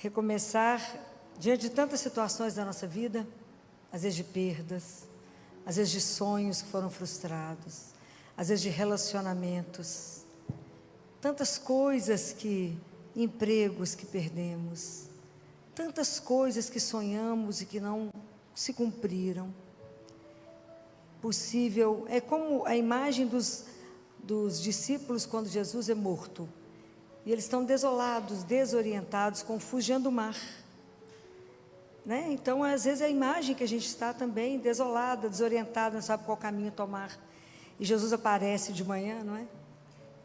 recomeçar diante de tantas situações da nossa vida, às vezes de perdas, às vezes de sonhos que foram frustrados, às vezes de relacionamentos, tantas coisas empregos que perdemos, tantas coisas que sonhamos e que não se cumpriram. Possível, é como a imagem dos discípulos quando Jesus é morto, e eles estão desolados, desorientados, confugindo o mar, né? Então, às vezes, é a imagem que a gente está também desolada, desorientada, não sabe qual caminho tomar, e Jesus aparece de manhã, não é?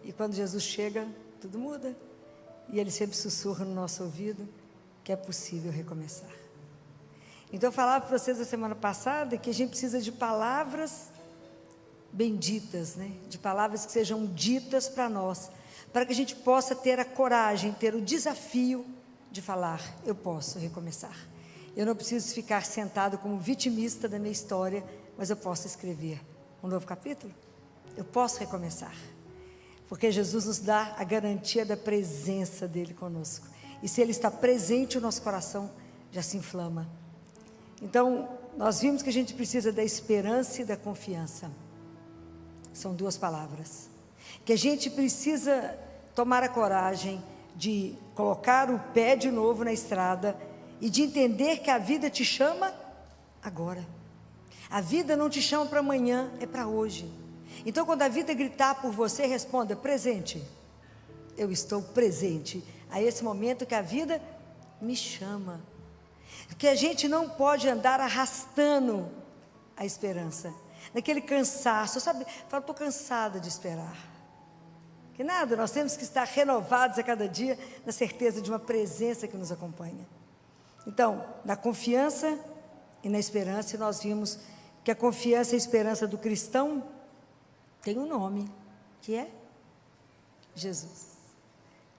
E quando Jesus chega, tudo muda, e Ele sempre sussurra no nosso ouvido que é possível recomeçar. Então, eu falava para vocês a semana passada que a gente precisa de palavras benditas, né? De palavras que sejam ditas para nós, para que a gente possa ter a coragem, ter o desafio de falar: eu posso recomeçar. Eu não preciso ficar sentado como vitimista da minha história, mas eu posso escrever um novo capítulo. Eu posso recomeçar, porque Jesus nos dá a garantia da presença dEle conosco, e se Ele está presente, o nosso coração já se inflama. Então, nós vimos que a gente precisa da esperança e da confiança. São duas palavras, que a gente precisa tomar a coragem de colocar o pé de novo na estrada, e de entender que a vida te chama agora. A vida não te chama para amanhã, é para hoje. Então, quando a vida gritar por você, responda: presente. Eu estou presente a esse momento que a vida me chama. Que a gente não pode andar arrastando a esperança, naquele cansaço, sabe? Fala: estou cansada de esperar. Que nada, nós temos que estar renovados a cada dia, na certeza de uma presença que nos acompanha. Então, na confiança e na esperança, nós vimos que a confiança e a esperança do cristão tem um nome, que é Jesus.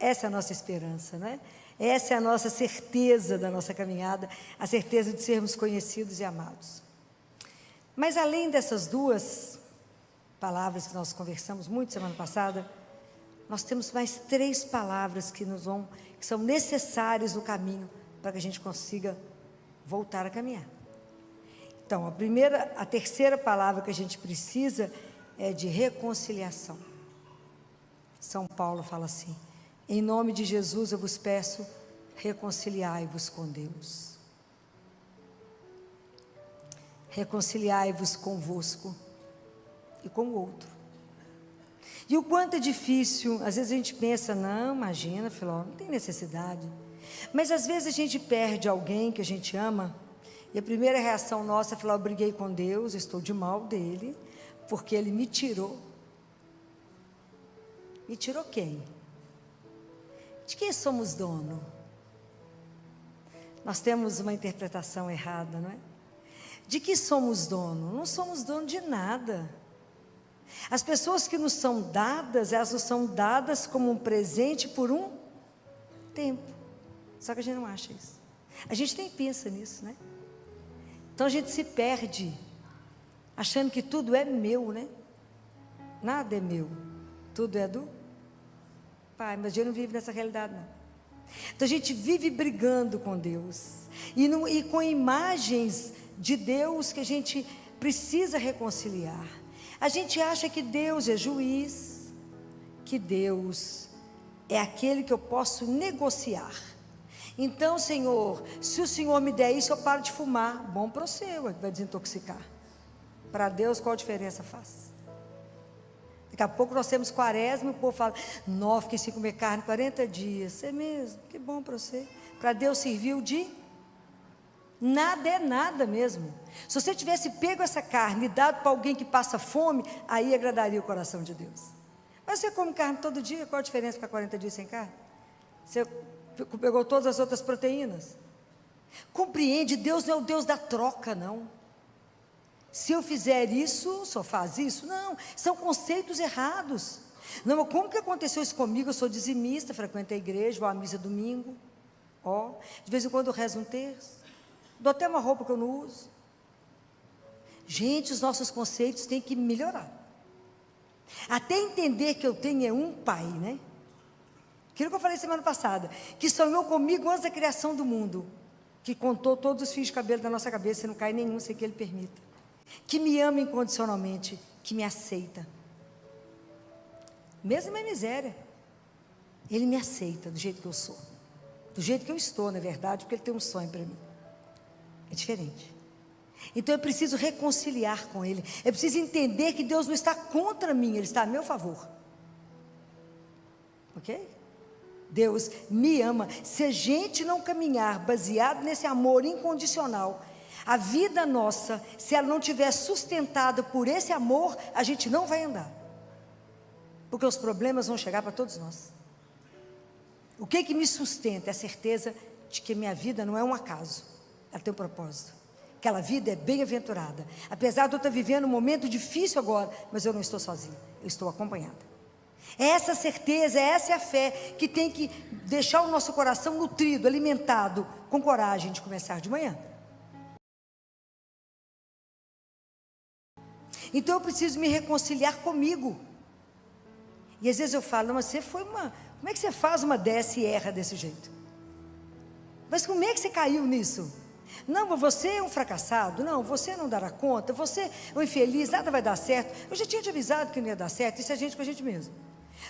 Essa é a nossa esperança, não é? Essa é a nossa certeza da nossa caminhada, a certeza de sermos conhecidos e amados. Mas além dessas duas palavras que nós conversamos muito semana passada, nós temos mais 3 palavras que são necessárias no caminho para que a gente consiga voltar a caminhar. Então, a terceira palavra que a gente precisa é de reconciliação. São Paulo fala assim: em nome de Jesus eu vos peço, reconciliai-vos com Deus. Reconciliai-vos convosco e com o outro. E o quanto é difícil, às vezes a gente pensa: não, imagina, Filó, não tem necessidade. Mas às vezes a gente perde alguém que a gente ama, e a primeira reação nossa é falar: eu briguei com Deus, eu estou de mal dele, porque ele me tirou. Me tirou quem? De quem somos dono? Nós temos uma interpretação errada, não é? De que somos dono? Não somos dono de nada. As pessoas que nos são dadas, elas nos são dadas como um presente por um tempo. Só que a gente não acha isso. A gente nem pensa nisso, né? Então a gente se perde, achando que tudo é meu, né? Nada é meu, tudo é do Pai, mas a gente não vive nessa realidade, não. Então a gente vive brigando com Deus, e com imagens de Deus que a gente precisa reconciliar. A gente acha que Deus é juiz, que Deus é aquele que eu posso negociar. Então, Senhor, se o Senhor me der isso, eu paro de fumar. Bom para você, vai desintoxicar. Para Deus, qual a diferença faz? Daqui a pouco nós temos quaresma, e o povo fala: não, fiquei sem comer carne 40 dias. É mesmo, que bom para você. Para Deus serviu de nada, é nada mesmo. Se você tivesse pego essa carne e dado para alguém que passa fome, aí agradaria o coração de Deus. Mas você come carne todo dia, qual a diferença ficar 40 dias sem carne? Você pegou todas as outras proteínas. Compreende, Deus não é o Deus da troca, não. Se eu fizer isso, só faz isso? Não, são conceitos errados. Não, como que aconteceu isso comigo? Eu sou dizimista, frequento a igreja, vou à missa domingo, de vez em quando eu rezo um terço, dou até uma roupa que eu não uso. Gente, os nossos conceitos têm que melhorar, até entender que eu tenho um pai, né? Aquilo que eu falei semana passada, que sonhou comigo antes da criação do mundo, que contou todos os fios de cabelo da nossa cabeça, e não cai nenhum sem que Ele permita, que me ama incondicionalmente, que me aceita, mesmo na miséria, Ele me aceita do jeito que eu sou, do jeito que eu estou, na verdade, porque Ele tem um sonho para mim, é diferente. Então eu preciso reconciliar com Ele, eu preciso entender que Deus não está contra mim, Ele está a meu favor, ok? Deus me ama. Se a gente não caminhar baseado nesse amor incondicional, a vida nossa, se ela não estiver sustentada por esse amor, a gente não vai andar, porque os problemas vão chegar para todos nós. O que me sustenta é a certeza de que minha vida não é um acaso, ela tem um propósito, aquela vida é bem-aventurada, apesar de eu estar vivendo um momento difícil agora, mas eu não estou sozinha, eu estou acompanhada. É essa certeza, essa é a fé que tem que deixar o nosso coração nutrido, alimentado, com coragem de começar de manhã. Então eu preciso me reconciliar comigo. E às vezes eu falo, mas você foi como é que você faz uma dessa e erra desse jeito? Mas como é que você caiu nisso? Não, você é um fracassado, não, você não dará conta, você é um infeliz, nada vai dar certo. Eu já tinha te avisado que não ia dar certo, isso é a gente com a gente mesmo.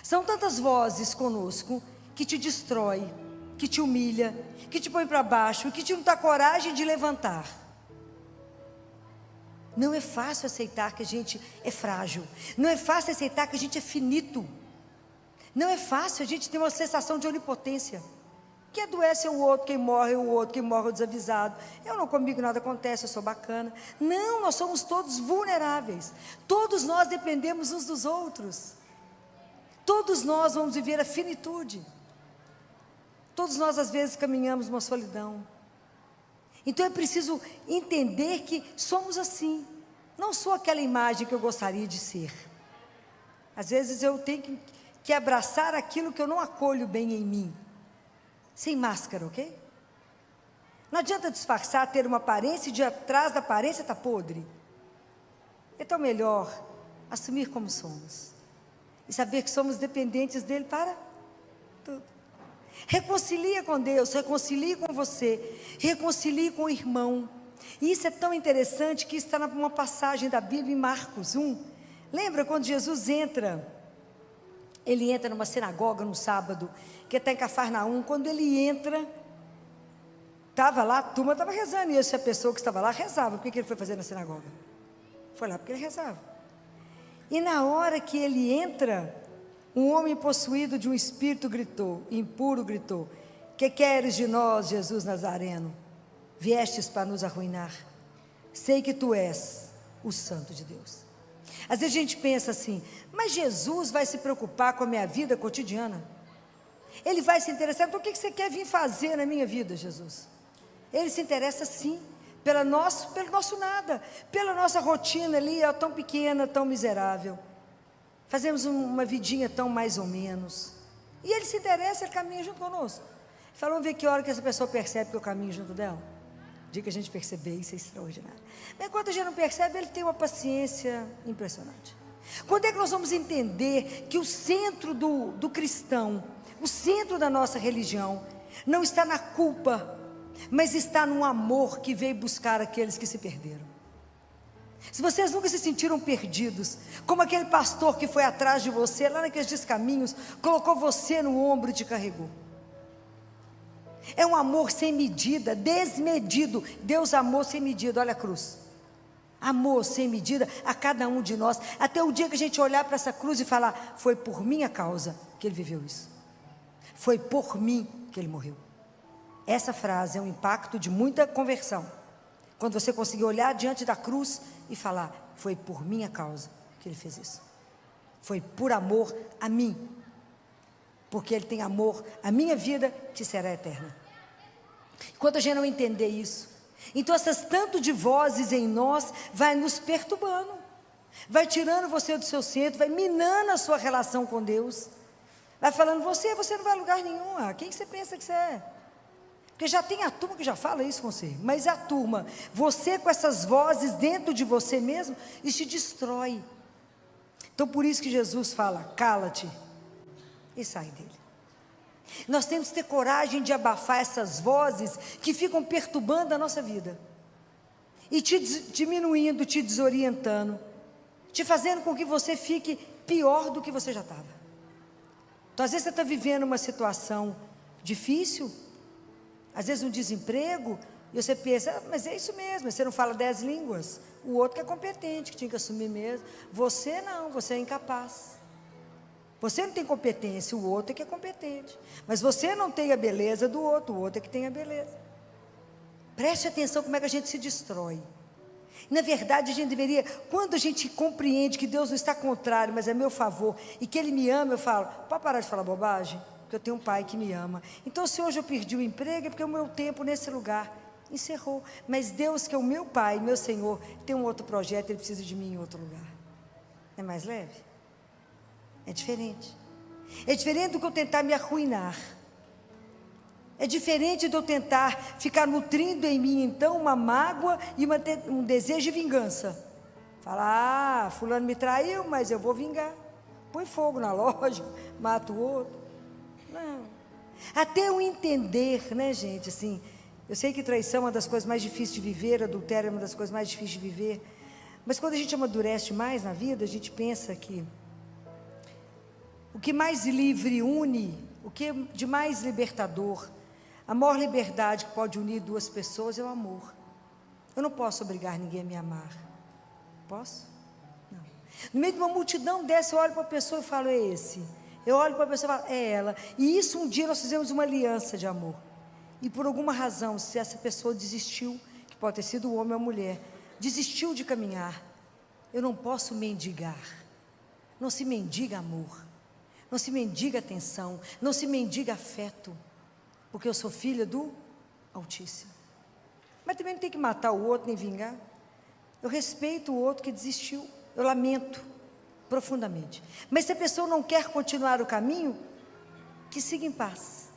São tantas vozes conosco que te destrói, que te humilha, que te põe para baixo, que te não dá coragem de levantar. Não é fácil aceitar que a gente é frágil, não é fácil aceitar que a gente é finito, não é fácil a gente ter uma sensação de onipotência. Quem adoece é o outro, quem morre é o outro, quem morre é o desavisado. Eu não, comigo nada acontece, eu sou bacana. Não, nós somos todos vulneráveis, todos nós dependemos uns dos outros. Todos nós vamos viver a finitude. Todos nós às vezes caminhamos uma solidão. Então é preciso entender que somos assim. Não sou aquela imagem que eu gostaria de ser. Às vezes eu tenho que abraçar aquilo que eu não acolho bem em mim. Sem máscara, ok? Não adianta disfarçar, ter uma aparência e de atrás da aparência está podre. Então melhor assumir como somos. E saber que somos dependentes dele para tudo. Reconcilia com Deus, reconcilie com você, reconcilie com o irmão. E isso é tão interessante que está numa passagem da Bíblia em Marcos 1. Lembra quando Jesus entra? Ele entra numa sinagoga no sábado, que está em Cafarnaum. Quando ele entra, estava lá, a turma estava rezando, e essa pessoa que estava lá rezava. O que ele foi fazer na sinagoga? Foi lá porque ele rezava. E na hora que ele entra, um homem possuído de um espírito gritou, impuro gritou: que queres de nós, Jesus Nazareno? Viestes para nos arruinar? Sei que tu és o Santo de Deus. Às vezes a gente pensa assim, mas Jesus vai se preocupar com a minha vida cotidiana? Ele vai se interessar, então o que você quer vir fazer na minha vida, Jesus? Ele se interessa sim, pelo nosso nada, pela nossa rotina ali, tão pequena, tão miserável. Fazemos uma vidinha tão mais ou menos. E Ele se interessa, Ele caminha junto conosco. Fala, vamos ver que hora que essa pessoa percebe que eu caminho junto dela. O dia que a gente perceber, isso é extraordinário. Mas enquanto a gente não percebe, Ele tem uma paciência impressionante. Quando é que nós vamos entender que o centro do cristão, o centro da nossa religião, não está na culpa, mas está no amor que veio buscar aqueles que se perderam? Se vocês nunca se sentiram perdidos, como aquele pastor que foi atrás de você, lá naqueles descaminhos, colocou você no ombro e te carregou. É um amor sem medida, desmedido. Deus amou sem medida, olha a cruz. Amor sem medida a cada um de nós, até o dia que a gente olhar para essa cruz e falar, foi por minha causa que Ele viveu isso. Foi por mim que Ele morreu. Essa frase é um impacto de muita conversão. Quando você conseguir olhar diante da cruz e falar, foi por minha causa que Ele fez isso. Foi por amor a mim. Porque Ele tem amor à minha vida, que será eterna. Enquanto a gente não entender isso, então essas tanto de vozes em nós, vai nos perturbando, vai tirando você do seu centro, vai minando a sua relação com Deus, vai falando, você não vai a lugar nenhum, quem você pensa que você é? Porque já tem a turma que já fala isso com você, mas a turma, você com essas vozes dentro de você mesmo, isso te destrói. Então por isso que Jesus fala, cala-te, e sai dele. Nós temos que ter coragem de abafar essas vozes que ficam perturbando a nossa vida e te diminuindo, te desorientando, te fazendo com que você fique pior do que você já estava. Então, às vezes você está vivendo uma situação difícil, às vezes um desemprego, e você pensa, mas é isso mesmo, você não fala 10 línguas, o outro que é competente, que tinha que assumir mesmo, você não, você é incapaz, você não tem competência, o outro é que é competente, mas você não tem a beleza do outro, o outro é que tem a beleza. Preste atenção como é que a gente se destrói. Na verdade, a gente deveria, quando a gente compreende que Deus não está contrário, mas é meu favor, e que Ele me ama, eu falo, pode parar de falar bobagem? Porque eu tenho um pai que me ama. Então, se hoje eu perdi o emprego, é porque o meu tempo nesse lugar encerrou. Mas Deus, que é o meu pai, meu Senhor, tem um outro projeto, Ele precisa de mim em outro lugar. É mais leve? É diferente. É diferente do que eu tentar me arruinar. É diferente de eu tentar ficar nutrindo em mim, então, uma mágoa e um desejo de vingança. Falar, fulano me traiu, mas eu vou vingar. Põe fogo na loja, mata o outro. Não. Até eu entender, né, gente, assim, eu sei que traição é uma das coisas mais difíceis de viver, adultério é uma das coisas mais difíceis de viver, mas quando a gente amadurece mais na vida, a gente pensa que o que mais livre une, o que é de mais libertador, a maior liberdade que pode unir duas pessoas é o amor. Eu não posso obrigar ninguém a me amar. Posso? Não. No meio de uma multidão dessa, eu olho para a pessoa e falo, é esse. Eu olho para a pessoa e falo, é ela. E isso um dia nós fizemos uma aliança de amor. E por alguma razão, se essa pessoa desistiu, que pode ter sido o homem ou a mulher, desistiu de caminhar, eu não posso mendigar. Não se mendiga amor. Não se mendiga atenção. Não se mendiga afeto. Porque eu sou filha do Altíssimo. Mas também não tem que matar o outro, nem vingar. Eu respeito o outro que desistiu. Eu lamento profundamente. Mas se a pessoa não quer continuar o caminho, que siga em paz.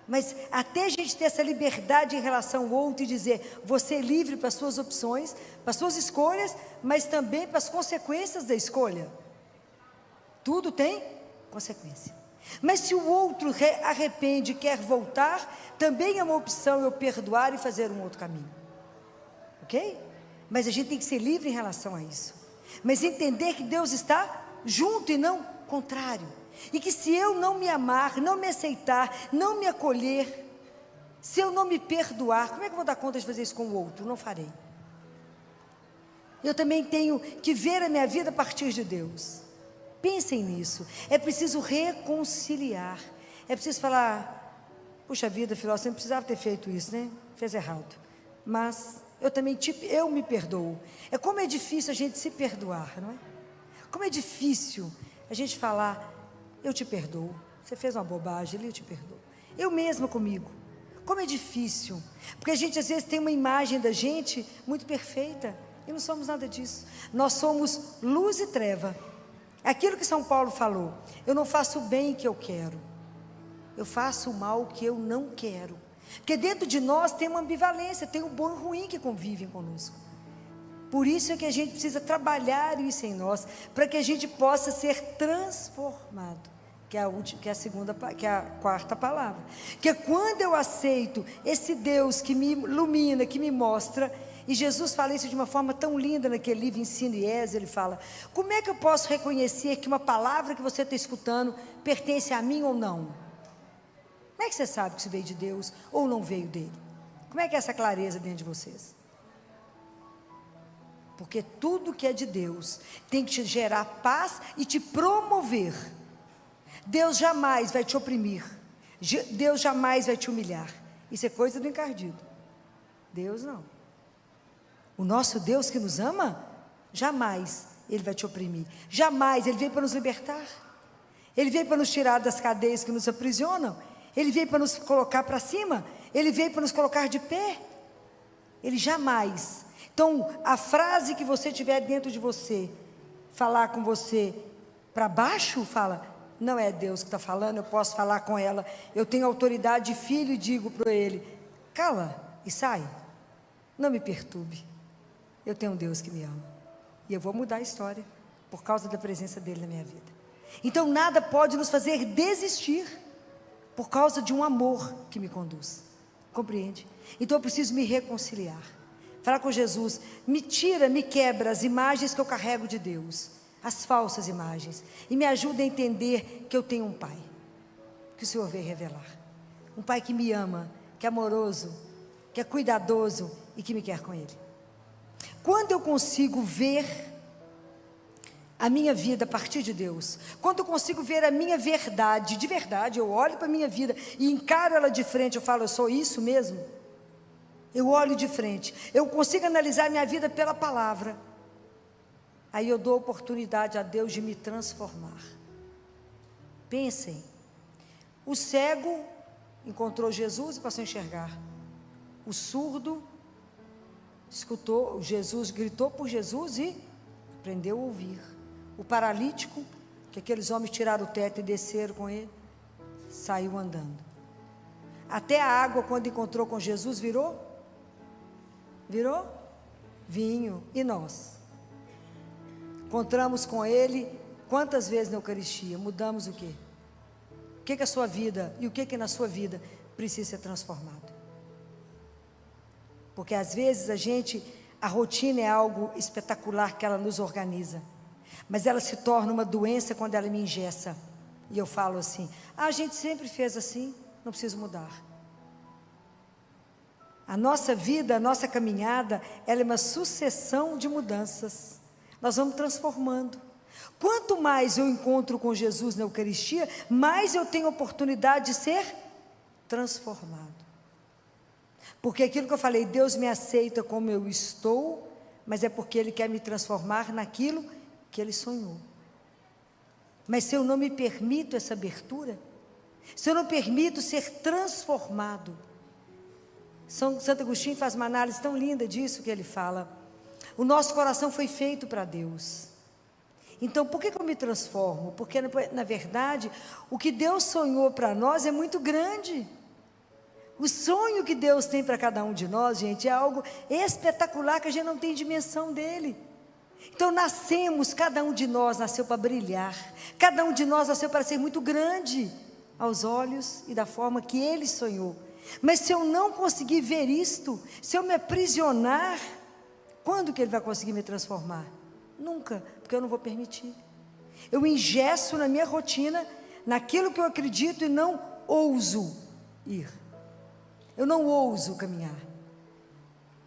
Mas até a gente ter essa liberdade em relação ao outro e dizer, você é livre para as suas opções, para as suas escolhas, mas também para as consequências da escolha. Tudo tem consequência. Mas se o outro arrepende e quer voltar, também é uma opção eu perdoar e fazer um outro caminho. Ok? Mas a gente tem que ser livre em relação a isso. Mas entender que Deus está junto e não contrário. E que se eu não me amar, não me aceitar, não me acolher, se eu não me perdoar, como é que eu vou dar conta de fazer isso com o outro? Não farei. Eu também tenho que ver a minha vida a partir de Deus. Pensem nisso. É preciso reconciliar. É preciso falar, puxa vida, filó, você não precisava ter feito isso, né? Fez errado. Mas eu também, eu me perdoo. É como é difícil a gente se perdoar, não é? Como é difícil a gente falar, eu te perdoo. Você fez uma bobagem ali, eu te perdoo. Eu mesma comigo. Como é difícil. Porque a gente às vezes tem uma imagem da gente muito perfeita. E não somos nada disso. Nós somos luz e treva. Aquilo que São Paulo falou, eu não faço o bem que eu quero, eu faço o mal que eu não quero, porque dentro de nós tem uma ambivalência, tem o bom e o ruim que convivem conosco. Por isso é que a gente precisa trabalhar isso em nós, para que a gente possa ser transformado, que é a quarta palavra, que é quando eu aceito esse Deus que me ilumina, que me mostra. E Jesus fala isso de uma forma tão linda naquele livro Ensino e Êxodo. Ele fala, como é que eu posso reconhecer que uma palavra que você está escutando pertence a mim ou não? Como é que você sabe que isso veio de Deus ou não veio dele? Como é que é essa clareza dentro de vocês? Porque tudo que é de Deus tem que te gerar paz e te promover. Deus jamais vai te oprimir. Deus jamais vai te humilhar. Isso é coisa do encardido. Deus não. O nosso Deus que nos ama, jamais Ele vai te oprimir. Jamais. Ele veio para nos libertar. Ele veio para nos tirar das cadeias que nos aprisionam. Ele veio para nos colocar para cima. Ele veio para nos colocar de pé. Ele jamais. Então, a frase que você tiver dentro de você, falar com você para baixo, fala, não é Deus que está falando, eu posso falar com ela. Eu tenho autoridade de filho e digo para ele, cala e sai. Não me perturbe. Eu tenho um Deus que me ama. E eu vou mudar a história por causa da presença dele na minha vida. Então nada pode nos fazer desistir por causa de um amor que me conduz. Compreende? Então eu preciso me reconciliar. Falar com Jesus, me tira, me quebra as imagens que eu carrego de Deus, as falsas imagens, e me ajuda a entender que eu tenho um Pai, que o Senhor veio revelar. Um Pai que me ama, que é amoroso, que é cuidadoso e que me quer com Ele. Quando eu consigo ver a minha vida a partir de Deus, quando eu consigo ver a minha verdade, de verdade, eu olho para a minha vida e encaro ela de frente, eu falo, eu sou isso mesmo? Eu olho de frente, eu consigo analisar a minha vida pela palavra, aí eu dou oportunidade a Deus de me transformar. Pensem, o cego encontrou Jesus e passou a enxergar, o surdo escutou, Jesus gritou por Jesus e aprendeu a ouvir. O paralítico, que aqueles homens tiraram o teto e desceram com ele, saiu andando. Até a água, quando encontrou com Jesus, virou vinho. E nós? Encontramos com ele quantas vezes na Eucaristia? Mudamos o quê? O que é a sua vida e o que é na sua vida precisa ser transformado? Porque às vezes a rotina é algo espetacular que ela nos organiza, mas ela se torna uma doença quando ela me engessa. E eu falo assim, a gente sempre fez assim, não preciso mudar. A nossa vida, a nossa caminhada, ela é uma sucessão de mudanças. Nós vamos transformando. Quanto mais eu encontro com Jesus na Eucaristia, mais eu tenho oportunidade de ser transformado. Porque aquilo que eu falei, Deus me aceita como eu estou, mas é porque Ele quer me transformar naquilo que Ele sonhou. Mas se eu não me permito essa abertura, se eu não permito ser transformado, Santo Agostinho faz uma análise tão linda disso que ele fala, o nosso coração foi feito para Deus. Então por que eu me transformo? Porque na verdade, o que Deus sonhou para nós é muito grande. O sonho que Deus tem para cada um de nós, gente, é algo espetacular que a gente não tem dimensão dele. Então nascemos, cada um de nós nasceu para brilhar, cada um de nós nasceu para ser muito grande aos olhos e da forma que Ele sonhou. Mas se eu não conseguir ver isto, se eu me aprisionar, quando que Ele vai conseguir me transformar? Nunca, porque eu não vou permitir. Eu engesso na minha rotina, naquilo que eu acredito e não ouso ir. Eu não ouso caminhar.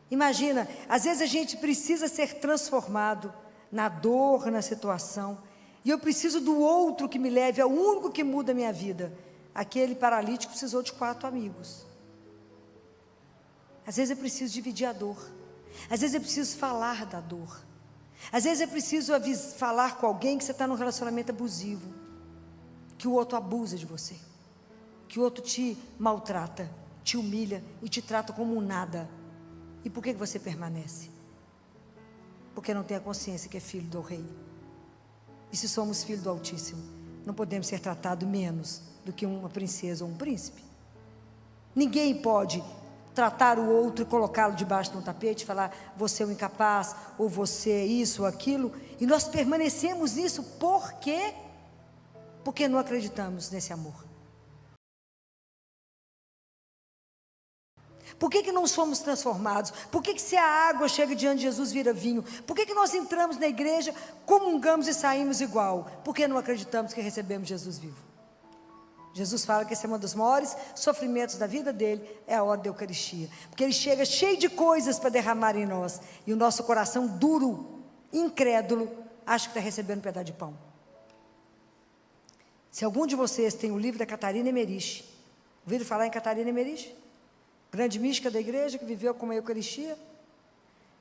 Imagina, às vezes a gente precisa ser transformado na dor, na situação, e eu preciso do outro que me leve ao único que muda a minha vida. Aquele paralítico precisou de 4 amigos. Às vezes eu preciso dividir a dor, às vezes eu preciso falar da dor, às vezes eu preciso falar com alguém que você está num relacionamento abusivo, que o outro abusa de você, que o outro te maltrata, te humilha e te trata como um nada. E por que você permanece? Porque não tem a consciência que é filho do Rei. E se somos filhos do Altíssimo, não podemos ser tratados menos do que uma princesa ou um príncipe. Ninguém pode tratar o outro e colocá-lo debaixo de um tapete e falar, você é um incapaz, ou você é isso ou aquilo, e nós permanecemos nisso, por quê? Porque não acreditamos nesse amor. Por que não somos transformados? Por que se a água chega diante de Jesus vira vinho? Por que nós entramos na igreja, comungamos e saímos igual? Porque não acreditamos que recebemos Jesus vivo. Jesus fala que esse é um dos maiores sofrimentos da vida dele, é a hora da Eucaristia. Porque ele chega cheio de coisas para derramar em nós, e o nosso coração duro, incrédulo, acha que está recebendo um pedaço de pão. Se algum de vocês tem o livro da Catarina Emmerich, ouviram falar em Catarina Emmerich? Grande mística da igreja, que viveu com a Eucaristia,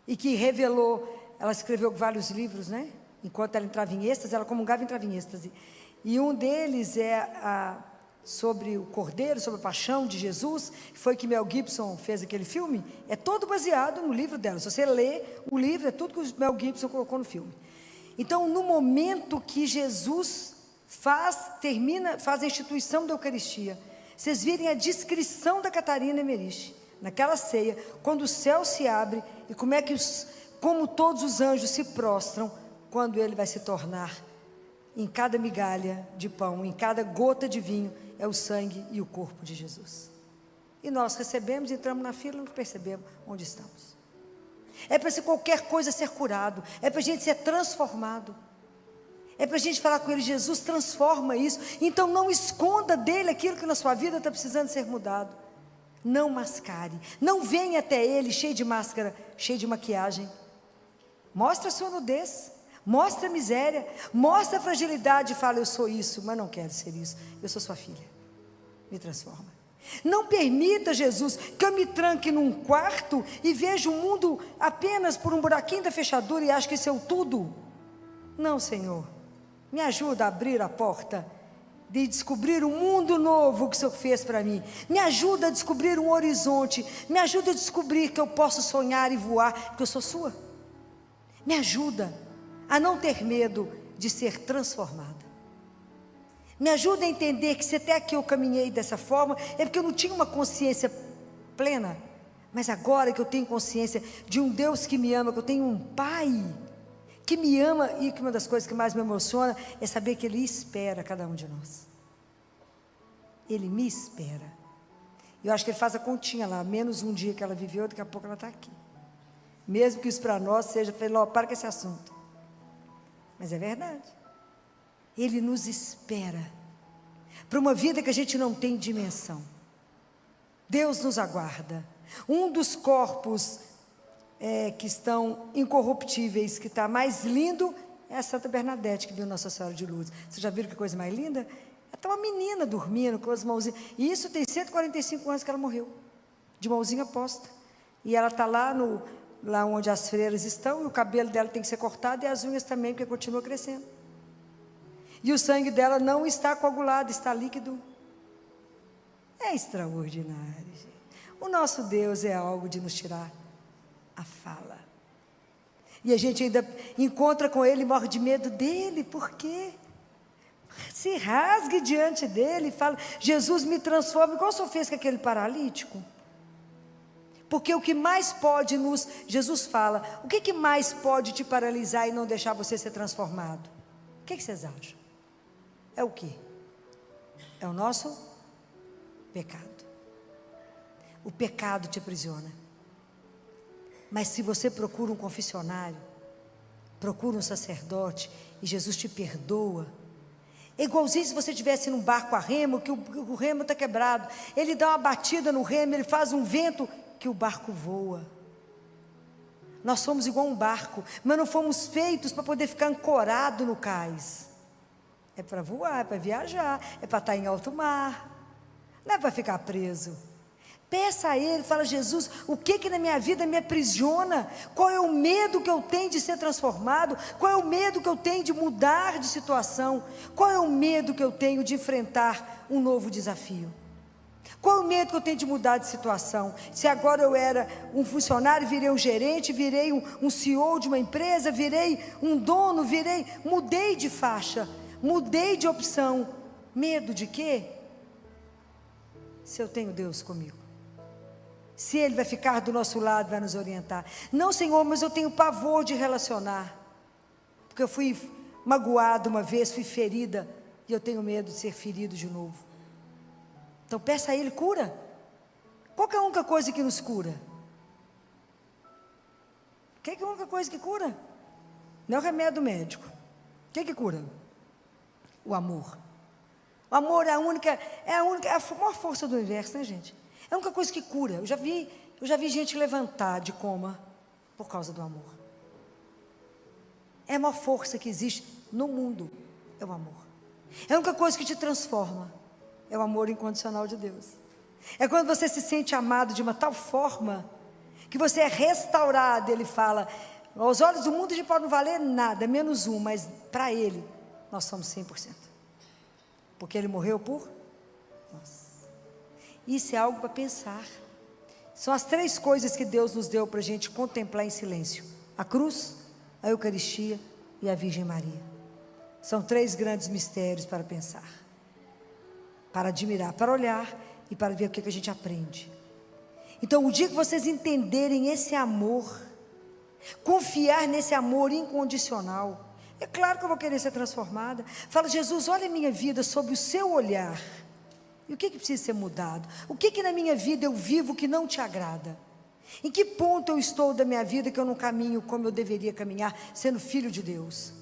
e que revelou, ela escreveu vários livros, né? Enquanto ela entrava em êxtase, ela comungava e entrava em êxtase. E um deles é sobre o Cordeiro, sobre a paixão de Jesus, que foi que Mel Gibson fez aquele filme, é todo baseado no livro dela. Se você lê o livro, é tudo que o Mel Gibson colocou no filme. Então, no momento que Jesus faz a instituição da Eucaristia, vocês virem a descrição da Catarina Emmerich, naquela ceia, quando o céu se abre, e como todos os anjos se prostram, quando ele vai se tornar em cada migalha de pão, em cada gota de vinho, é o sangue e o corpo de Jesus. E nós recebemos, entramos na fila e não percebemos onde estamos. É para se qualquer coisa ser curado, é para a gente ser transformado, é para a gente falar com Ele: Jesus, transforma isso. Então não esconda dele aquilo que na sua vida está precisando ser mudado. Não mascare, não venha até Ele cheio de máscara, cheio de maquiagem. Mostra a sua nudez, mostra a miséria, mostra a fragilidade e fala: eu sou isso, mas não quero ser isso, eu sou sua filha, me transforma. Não permita, Jesus, que eu me tranque num quarto e veja o mundo apenas por um buraquinho da fechadura e acho que isso é o tudo. Não, Senhor, me ajuda a abrir a porta de descobrir um mundo novo que o Senhor fez para mim. Me ajuda a descobrir um horizonte, me ajuda a descobrir que eu posso sonhar e voar, porque eu sou sua. Me ajuda a não ter medo de ser transformada. Me ajuda a entender que se até aqui eu caminhei dessa forma, é porque eu não tinha uma consciência plena. Mas agora que eu tenho consciência de um Deus que me ama, que eu tenho um Pai que me ama, e que uma das coisas que mais me emociona é saber que Ele espera cada um de nós. Ele me espera. Eu acho que Ele faz a continha lá, menos um dia que ela viveu, daqui a pouco ela está aqui. Mesmo que isso para nós seja, para com esse assunto. Mas é verdade. Ele nos espera para uma vida que a gente não tem dimensão. Deus nos aguarda. Um dos corpos que estão incorruptíveis, que está mais lindo, é a Santa Bernadette, que viu Nossa Senhora de Lourdes. Vocês já viram que coisa mais linda? Está uma menina dormindo com as mãozinhas. E isso tem 145 anos que ela morreu, de mãozinha posta. E ela está lá onde as freiras estão, e o cabelo dela tem que ser cortado, e as unhas também, porque continua crescendo. E o sangue dela não está coagulado, está líquido. É extraordinário, gente. O nosso Deus é algo de nos tirar a fala. E a gente ainda encontra com Ele e morre de medo dEle. Por quê? Se rasgue diante dEle e fala: Jesus, me transforma, igual o Senhor fez com aquele paralítico. Porque o que mais pode Jesus fala, o que mais pode te paralisar e não deixar você ser transformado? O que vocês acham? É o quê? É o nosso pecado. O pecado te aprisiona. Mas se você procura um confessionário, procura um sacerdote, e Jesus te perdoa, é igualzinho se você estivesse num barco a remo, que o remo está quebrado, Ele dá uma batida no remo, Ele faz um vento, que o barco voa. Nós somos igual um barco, mas não fomos feitos para poder ficar ancorado no cais. É para voar, é para viajar, é para estar em alto mar, não é para ficar preso. Peça a Ele, fala: Jesus, o que na minha vida me aprisiona? Qual é o medo que eu tenho de ser transformado? Qual é o medo que eu tenho de mudar de situação? Qual é o medo que eu tenho de enfrentar um novo desafio? Qual é o medo que eu tenho de mudar de situação? Se agora eu era um funcionário, virei um gerente, virei um CEO de uma empresa, virei um dono, mudei de faixa, mudei de opção. Medo de quê? Se eu tenho Deus comigo, se Ele vai ficar do nosso lado, vai nos orientar. Não, Senhor, mas eu tenho pavor de relacionar, porque eu fui magoado uma vez, fui ferida, e eu tenho medo de ser ferido de novo. Então peça a Ele cura. Qual que é a única coisa que nos cura? O que é a única coisa que cura? Não é o remédio médico. O que cura? O amor. O amor é a maior força do universo, né, gente? É a única coisa que cura. Eu já vi gente levantar de coma por causa do amor. É a maior força que existe no mundo, é o amor. É a única coisa que te transforma, é o amor incondicional de Deus. É quando você se sente amado de uma tal forma que você é restaurado. Ele fala: aos olhos do mundo a gente pode não valer nada, menos um, mas para Ele nós somos 100%, porque Ele morreu por nós. Isso é algo para pensar. São as 3 coisas que Deus nos deu para a gente contemplar em silêncio: a cruz, a Eucaristia e a Virgem Maria. São 3 grandes mistérios para pensar, para admirar, para olhar e para ver o que a gente aprende. Então, o dia que vocês entenderem esse amor, confiar nesse amor incondicional, É claro que eu vou querer ser transformada. Fala, Jesus, olha a minha vida sob o seu olhar. E o que precisa ser mudado? O que na minha vida eu vivo que não te agrada? Em que ponto eu estou da minha vida que eu não caminho como eu deveria caminhar, sendo filho de Deus?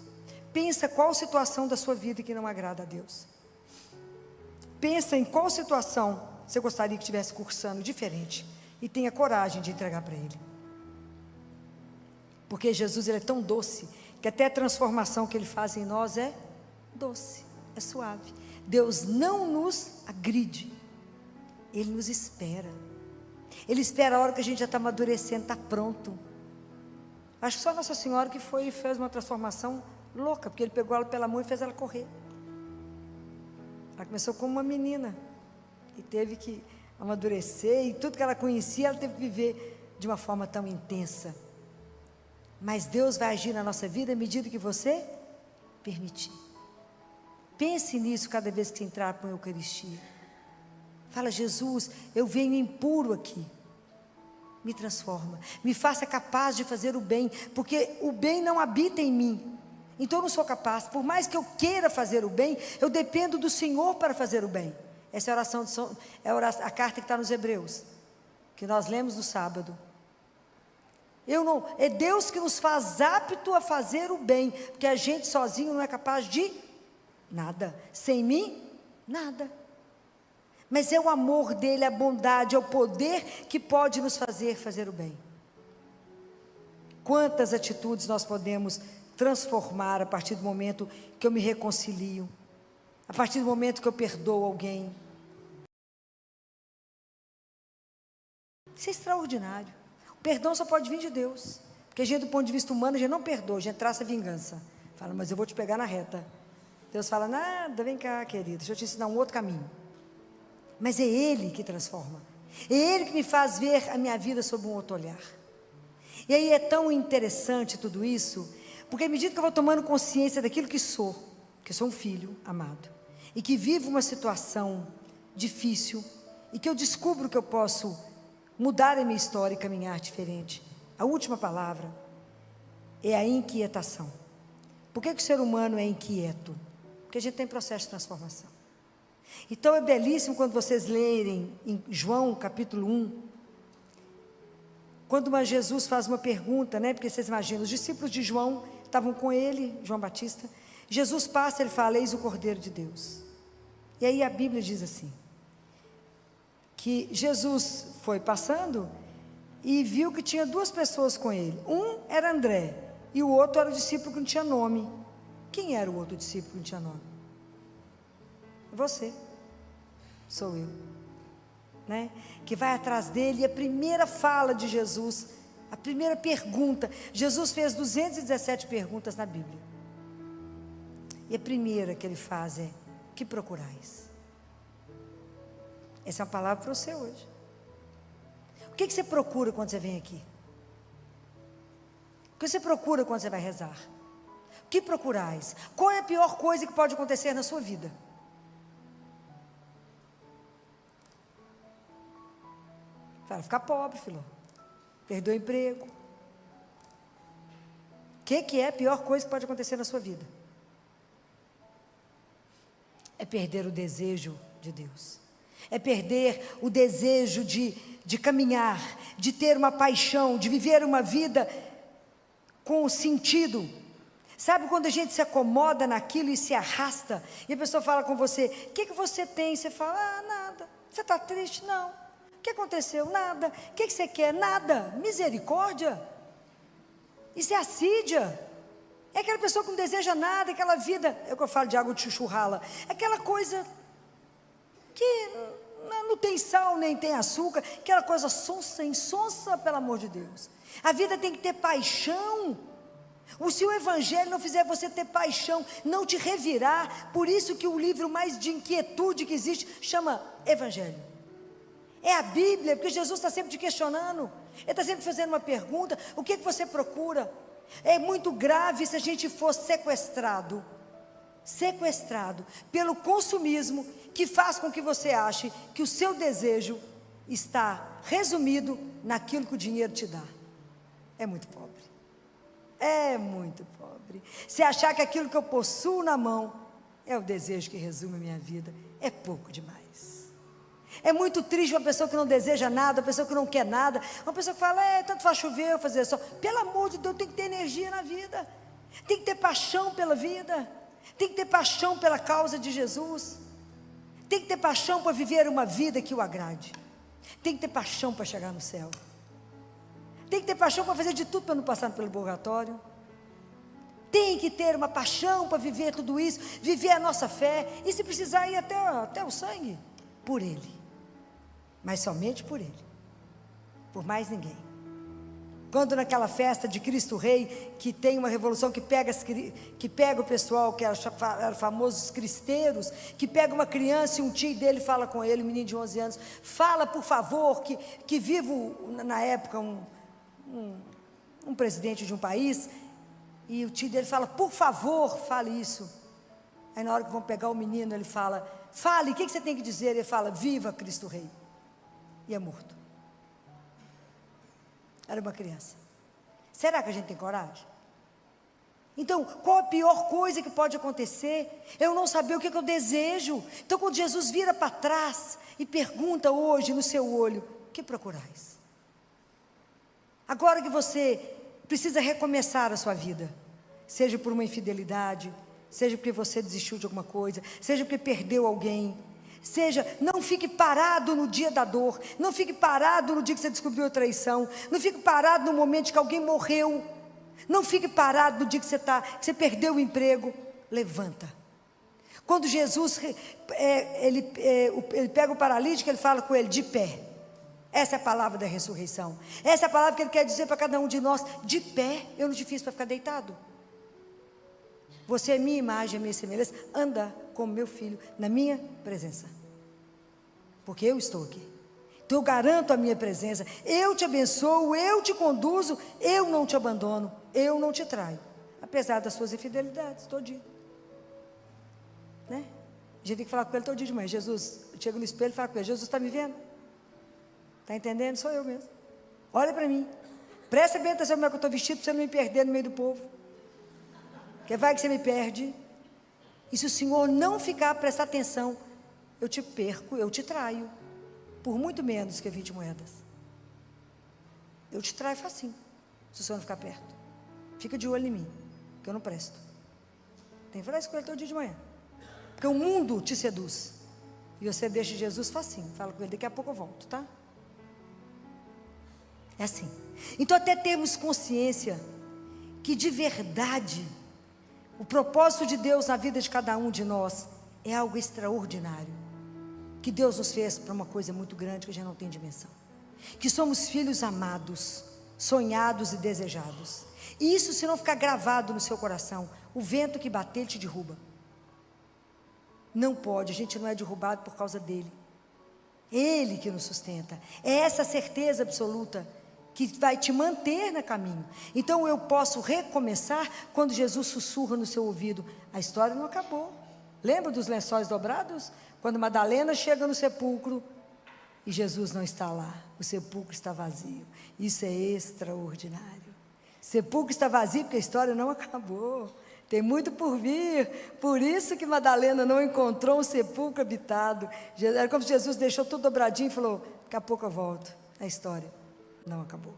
Pensa qual situação da sua vida que não agrada a Deus. Pensa em qual situação você gostaria que estivesse cursando diferente. E tenha coragem de entregar para Ele. Porque Jesus, Ele é tão doce, que até a transformação que Ele faz em nós é doce, é suave. Deus não nos agride, Ele nos espera. Ele espera a hora que a gente já está amadurecendo, está pronto. Acho que só Nossa Senhora que foi e fez uma transformação louca, porque Ele pegou ela pela mão e fez ela correr. Ela começou como uma menina, e teve que amadurecer, e tudo que ela conhecia, ela teve que viver de uma forma tão intensa. Mas Deus vai agir na nossa vida à medida que você permitir. Pense nisso cada vez que você entrar para a Eucaristia. Fala, Jesus, eu venho impuro aqui. Me transforma, me faça capaz de fazer o bem, porque o bem não habita em mim. Então eu não sou capaz, por mais que eu queira fazer o bem, eu dependo do Senhor para fazer o bem. Essa é a oração, a carta que está nos Hebreus, que nós lemos no sábado. É Deus que nos faz apto a fazer o bem, porque a gente sozinho não é capaz de nada. Sem mim, nada. Mas é o amor dele, a bondade, é o poder que pode nos fazer o bem. Quantas atitudes nós podemos transformar a partir do momento que eu me reconcilio, a partir do momento que eu perdoo alguém. Isso é extraordinário. O perdão só pode vir de Deus, porque a gente, do ponto de vista humano, a gente não perdoa, a gente traça vingança. Fala, mas eu vou te pegar na reta. Deus fala, nada, vem cá, querido, deixa eu te ensinar um outro caminho. Mas é Ele que transforma, é Ele que me faz ver a minha vida sob um outro olhar. E aí é tão interessante tudo isso, porque à medida que eu vou tomando consciência daquilo que sou um filho amado, e que vivo uma situação difícil, e que eu descubro que eu posso mudar a minha história e caminhar diferente, a última palavra é a inquietação. Por que o ser humano é inquieto? Porque a gente tem processo de transformação. Então é belíssimo quando vocês lerem em João capítulo 1, quando Jesus faz uma pergunta, né? Porque vocês imaginam, os discípulos de João estavam com ele, João Batista. Jesus passa, ele fala, eis o Cordeiro de Deus. E aí a Bíblia diz assim, que Jesus foi passando e viu que tinha duas pessoas com ele. Um era André e o outro era o discípulo que não tinha nome. Quem era o outro discípulo que não tinha nome? Você, sou eu, né? Que vai atrás dele, e a primeira fala de Jesus, a primeira pergunta, Jesus fez 217 perguntas na Bíblia, e a primeira que ele faz é, que procurais? Essa é uma palavra para você hoje. O que você procura quando você vem aqui? O que você procura quando você vai rezar? O que procurais? Qual é a pior coisa que pode acontecer na sua vida? Fala, ficar pobre, filho. Perder o emprego. O que é a pior coisa que pode acontecer na sua vida? É perder o desejo de Deus. É perder o desejo de caminhar, de ter uma paixão, de viver uma vida com sentido. Sabe quando a gente se acomoda naquilo e se arrasta, e a pessoa fala com você, o que você tem? Você fala, nada. Você está triste? Não. O que aconteceu? Nada. O que você quer? Nada. Misericórdia. Isso é assídia. É aquela pessoa que não deseja nada, aquela vida, é o que eu falo de água de chuchu rala, aquela coisa que não tem sal, nem tem açúcar, aquela coisa sonsa, insonsa, pelo amor de Deus. A vida tem que ter paixão. Se o Evangelho não fizer você ter paixão, não te revirar, por isso que o livro mais de inquietude que existe, chama Evangelho. É a Bíblia, porque Jesus está sempre te questionando, Ele está sempre fazendo uma pergunta, o que você procura? É muito grave se a gente for sequestrado pelo consumismo, que faz com que você ache que o seu desejo está resumido naquilo que o dinheiro te dá. É muito pobre. É muito pobre. Se achar que aquilo que eu possuo na mão é o desejo que resume a minha vida, é pouco demais. É muito triste uma pessoa que não deseja nada, uma pessoa que não quer nada, uma pessoa que fala, tanto faz chover, eu fazer só. Pelo amor de Deus, tem que ter energia na vida, tem que ter paixão pela vida, tem que ter paixão pela causa de Jesus, tem que ter paixão para viver uma vida que o agrade, tem que ter paixão para chegar no céu, tem que ter paixão para fazer de tudo para não passar pelo purgatório, tem que ter uma paixão para viver tudo isso, viver a nossa fé, e se precisar ir até o sangue, por Ele, mas somente por Ele, por mais ninguém. Quando naquela festa de Cristo Rei, que tem uma revolução que pega o pessoal, que eram famosos cristeiros, que pega uma criança e um tio dele fala com ele, um menino de 11 anos, fala por favor, que vivo na época um presidente de um país, e o tio dele fala, por favor, fale isso. Aí na hora que vão pegar o menino, ele fala, fale, o que você tem que dizer? Ele fala, viva Cristo Rei, e é morto. Era uma criança. Será que a gente tem coragem? Então, qual a pior coisa que pode acontecer? Eu não saber o que eu desejo. Então, quando Jesus vira para trás e pergunta hoje no seu olho, o que procurais? Agora que você precisa recomeçar a sua vida, seja por uma infidelidade, seja porque você desistiu de alguma coisa, seja porque perdeu alguém, seja, não fique parado no dia da dor, não fique parado no dia que você descobriu a traição, não fique parado no momento que alguém morreu, não fique parado no dia que você perdeu o emprego. Levanta. Quando Jesus ele pega o paralítico, ele fala com ele, de pé. Essa é a palavra da ressurreição, essa é a palavra que ele quer dizer para cada um de nós, de pé. Eu não te fiz para ficar deitado, você é minha imagem, a minha semelhança, anda como meu filho, na minha presença, porque eu estou aqui, então eu garanto a minha presença, eu te abençoo, eu te conduzo, eu não te abandono, eu não te traio, apesar das suas infidelidades, todo dia, né? A gente tem que falar com ele todo dia de manhã. Jesus, eu chego no espelho e falo com ele, Jesus, está me vendo? Está entendendo? Sou eu mesmo, olha para mim, presta bem atenção como é que eu estou vestido, para você não me perder no meio do povo, porque vai que você me perde. E se o Senhor não ficar, prestar atenção, eu te perco, eu te traio, por muito menos que 20 moedas. Eu te traio facinho, se o Senhor não ficar perto. Fica de olho em mim, que eu não presto. Tem que falar isso com ele todo dia de manhã, porque o mundo te seduz, e você deixa Jesus facinho. Fala com ele, daqui a pouco eu volto, tá? É assim. Então, até termos consciência que de verdade o propósito de Deus na vida de cada um de nós é algo extraordinário, que Deus nos fez para uma coisa muito grande que a gente não tem dimensão, que somos filhos amados, sonhados e desejados, e isso, se não ficar gravado no seu coração, o vento que bater, ele te derruba. Não pode, a gente não é derrubado por causa dele, Ele que nos sustenta, é essa certeza absoluta que vai te manter no caminho. Então eu posso recomeçar quando Jesus sussurra no seu ouvido, a história não acabou. Lembra dos lençóis dobrados? Quando Madalena chega no sepulcro e Jesus não está lá, o sepulcro está vazio. Isso é extraordinário. O sepulcro está vazio porque a história não acabou, tem muito por vir. Por isso que Madalena não encontrou um sepulcro habitado. Era como se Jesus deixou tudo dobradinho e falou, daqui a pouco eu volto. A história não acabou.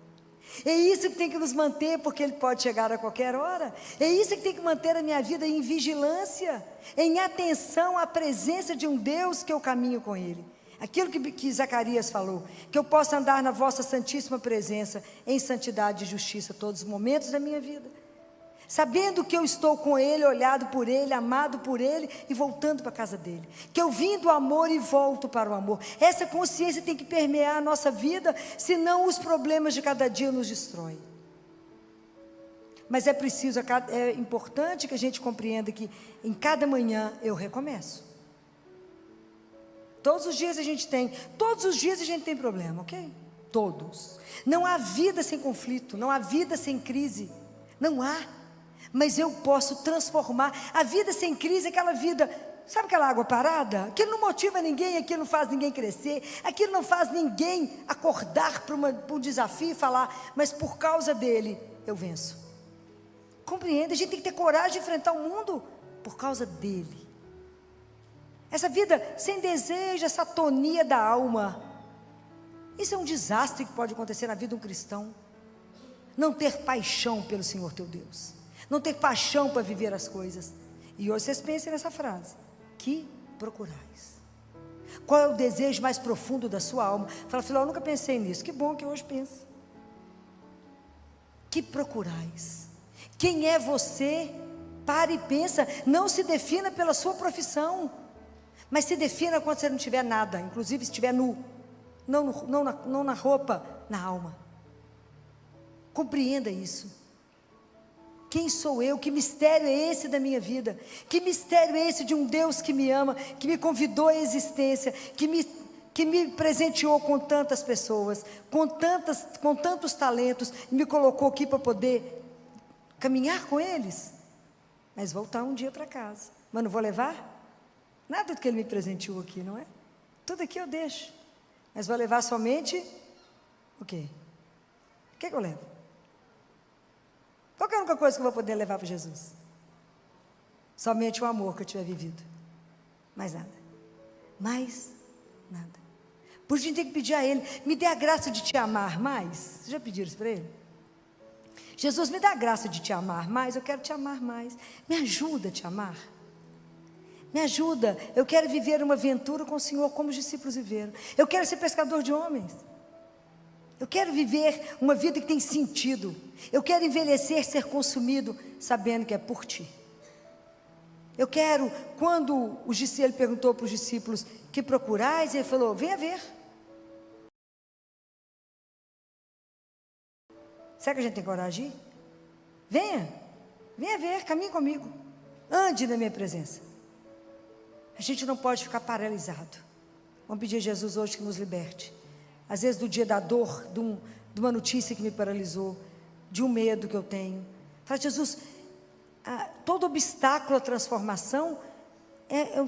É isso que tem que nos manter, porque Ele pode chegar a qualquer hora. É isso que tem que manter a minha vida em vigilância, em atenção à presença de um Deus que eu caminho com Ele. Aquilo que Zacarias falou, que eu possa andar na vossa santíssima presença, em santidade e justiça, todos os momentos da minha vida, sabendo que eu estou com Ele, olhado por Ele, amado por Ele, e voltando para a casa dEle, que eu vim do amor e volto para o amor. Essa consciência tem que permear a nossa vida, senão os problemas de cada dia nos destroem. Mas é importante que a gente compreenda que em cada manhã eu recomeço. Todos os dias a gente tem problema, ok? Todos. Não há vida sem conflito, não há vida sem crise, não há. Mas eu posso transformar. A vida sem crise é aquela vida, sabe aquela água parada? Aquilo não motiva ninguém, aquilo não faz ninguém crescer, aquilo não faz ninguém acordar para um desafio e falar, mas por causa dele eu venço. Compreende? A gente tem que ter coragem de enfrentar o mundo por causa dele. Essa vida sem desejo, essa atonia da alma, isso é um desastre que pode acontecer na vida de um cristão. Não ter paixão pelo Senhor teu Deus, não ter paixão para viver as coisas. E hoje vocês pensem nessa frase: que procurais? Qual é o desejo mais profundo da sua alma? Fala, filho, eu nunca pensei nisso. Que bom que hoje pensa. Que procurais? Quem é você? Pare e pensa. Não se defina pela sua profissão, mas se defina quando você não tiver nada, inclusive se estiver nu. Não na roupa, na alma. Compreenda isso. Quem sou eu? Que mistério é esse da minha vida? Que mistério é esse de um Deus que me ama, que me convidou à existência, que me presenteou com tantas pessoas, com tantos talentos, e me colocou aqui para poder caminhar com eles, mas voltar um dia para casa. Mas não vou levar nada do que Ele me presenteou aqui, não é? Tudo aqui eu deixo, mas vou levar somente o quê? O que eu levo? Qual que é a única coisa que eu vou poder levar para Jesus? Somente o amor que eu tiver vivido. Mais nada. Mais nada. Por isso a gente tem que pedir a Ele: me dê a graça de te amar mais. Vocês já pediram isso para Ele? Jesus, me dá a graça de te amar mais. Eu quero te amar mais. Me ajuda a te amar. Me ajuda. Eu quero viver uma aventura com o Senhor como os discípulos viveram. Eu quero ser pescador de homens. Eu quero viver uma vida que tem sentido. Eu quero envelhecer, ser consumido, sabendo que é por Ti. Eu quero, quando ele perguntou para os discípulos: que procurais? Ele falou: venha ver. Será que a gente tem coragem? Venha ver, caminhe comigo, ande na minha presença. A gente não pode ficar paralisado. Vamos pedir a Jesus hoje que nos liberte. Às vezes do dia da dor, de uma notícia que me paralisou, de um medo que eu tenho. Fala: Jesus, todo obstáculo à transformação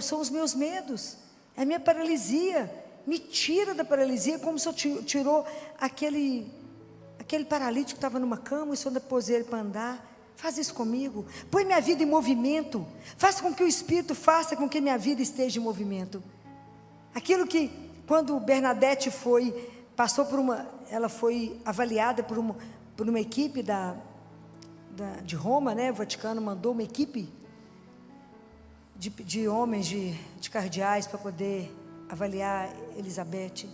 são os meus medos, é a minha paralisia. Me tira da paralisia, como se eu tirou aquele paralítico que estava numa cama, e se eu pôs ele para andar. Faz isso comigo, põe minha vida em movimento, faz com que o Espírito faça com que minha vida esteja em movimento. Aquilo que, quando Bernadette ela foi avaliada por uma equipe de Roma, né? O Vaticano mandou uma equipe de homens, de cardeais, para poder avaliar Elizabeth,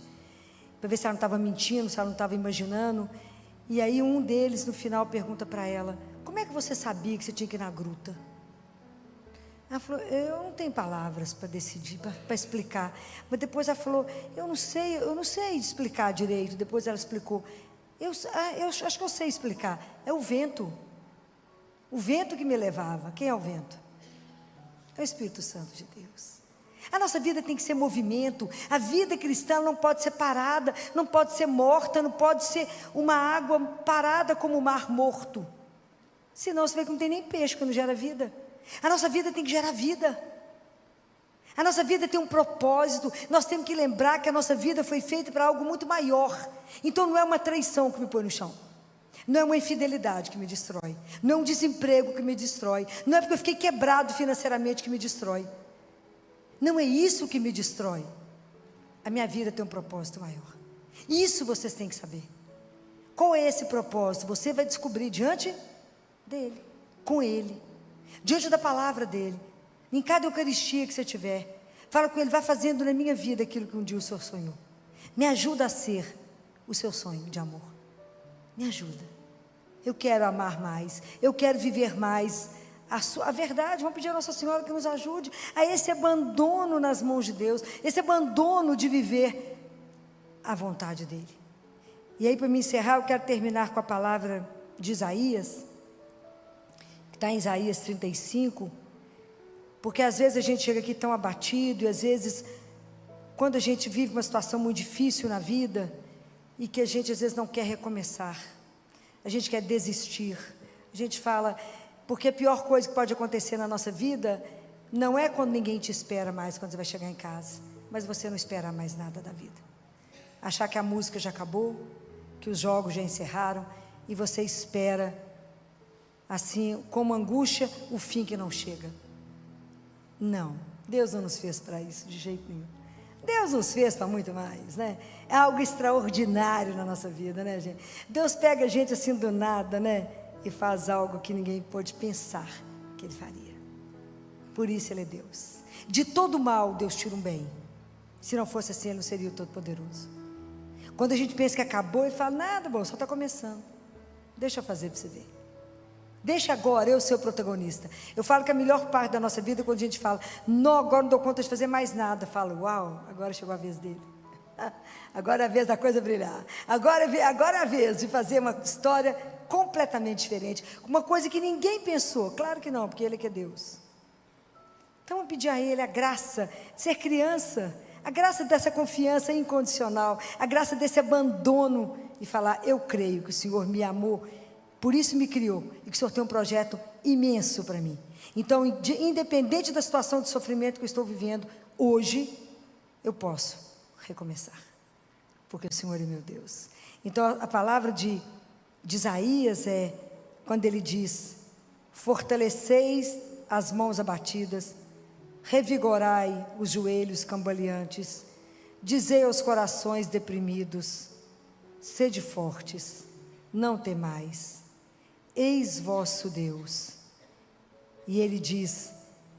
para ver se ela não estava mentindo, se ela não estava imaginando. E aí um deles no final pergunta para ela: como é que você sabia que você tinha que ir na gruta? Ela falou: eu não tenho palavras para decidir, para explicar. Mas depois ela falou: eu não sei explicar direito. Depois ela explicou: eu acho que eu sei explicar. É o vento que me levava. Quem é o vento? É o Espírito Santo de Deus. A nossa vida tem que ser movimento. A vida cristã não pode ser parada, não pode ser morta, não pode ser uma água parada como o mar morto. Senão você vê que não tem nem peixe quando gera vida. A nossa vida tem que gerar vida. A nossa vida tem um propósito. Nós temos que lembrar que a nossa vida foi feita para algo muito maior. Então não é uma traição que me põe no chão, não é uma infidelidade que me destrói, não é um desemprego que me destrói, não é porque eu fiquei quebrado financeiramente que me destrói. Não é isso que me destrói. A minha vida tem um propósito maior. Isso vocês têm que saber. Qual é esse propósito? Você vai descobrir diante dele, com ele, diante da palavra dele, em cada Eucaristia que você tiver. Fala com ele: vai fazendo na minha vida aquilo que um dia o Senhor sonhou. Me ajuda a ser o seu sonho de amor. Me ajuda. Eu quero amar mais, eu quero viver mais a verdade. Vamos pedir a Nossa Senhora que nos ajude a esse abandono nas mãos de Deus, esse abandono de viver a vontade dele. E aí, para me encerrar, eu quero terminar com a palavra de Isaías, que está em Isaías 35, porque às vezes a gente chega aqui tão abatido, e às vezes, quando a gente vive uma situação muito difícil na vida, e que a gente às vezes não quer recomeçar, a gente quer desistir, a gente fala, porque a pior coisa que pode acontecer na nossa vida, não é quando ninguém te espera mais, quando você vai chegar em casa, mas você não espera mais nada da vida. Achar que a música já acabou, que os jogos já encerraram, e você espera assim como angústia, o fim que não chega. Não, Deus não nos fez para isso, de jeito nenhum. Deus nos fez para muito mais, né? É algo extraordinário na nossa vida, né, gente? Deus pega a gente assim do nada, né? E faz algo que ninguém pôde pensar que Ele faria. Por isso Ele é Deus. De todo mal, Deus tira um bem. Se não fosse assim, Ele não seria o Todo-Poderoso. Quando a gente pensa que acabou, Ele fala, nada, bom, só está começando. Deixa eu fazer para você ver. Deixa agora eu ser o protagonista. Eu falo que a melhor parte da nossa vida é quando a gente fala, não, agora não dou conta de fazer mais nada. Eu falo, uau, agora chegou a vez dele. Agora é a vez da coisa brilhar. Agora é a vez de fazer uma história completamente diferente. Uma coisa que ninguém pensou. Claro que não, porque Ele é que é Deus. Então vamos pedir a Ele a graça de ser criança, a graça dessa confiança incondicional, a graça desse abandono e falar, eu creio que o Senhor me amou, por isso me criou, e que o Senhor tem um projeto imenso para mim. Então, independente da situação de sofrimento que eu estou vivendo, hoje, eu posso recomeçar, porque o Senhor é meu Deus. Então, a palavra de Isaías é, quando ele diz, fortaleceis as mãos abatidas, revigorai os joelhos cambaleantes, dizei aos corações deprimidos, sede fortes, não temais, eis vosso Deus. E ele diz,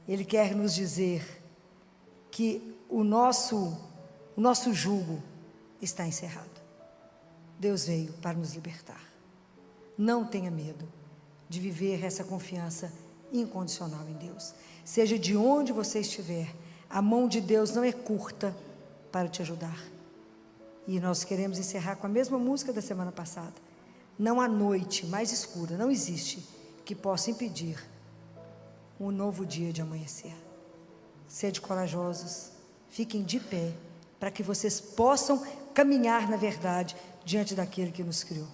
ele quer nos dizer que o nosso jugo está encerrado. Deus veio para nos libertar. Não tenha medo de viver essa confiança incondicional em Deus. Seja de onde você estiver, a mão de Deus não é curta para te ajudar. E nós queremos encerrar com a mesma música da semana passada. Não há noite mais escura, não existe, que possa impedir um novo dia de amanhecer. Sede corajosos, fiquem de pé, para que vocês possam caminhar na verdade, diante daquele que nos criou.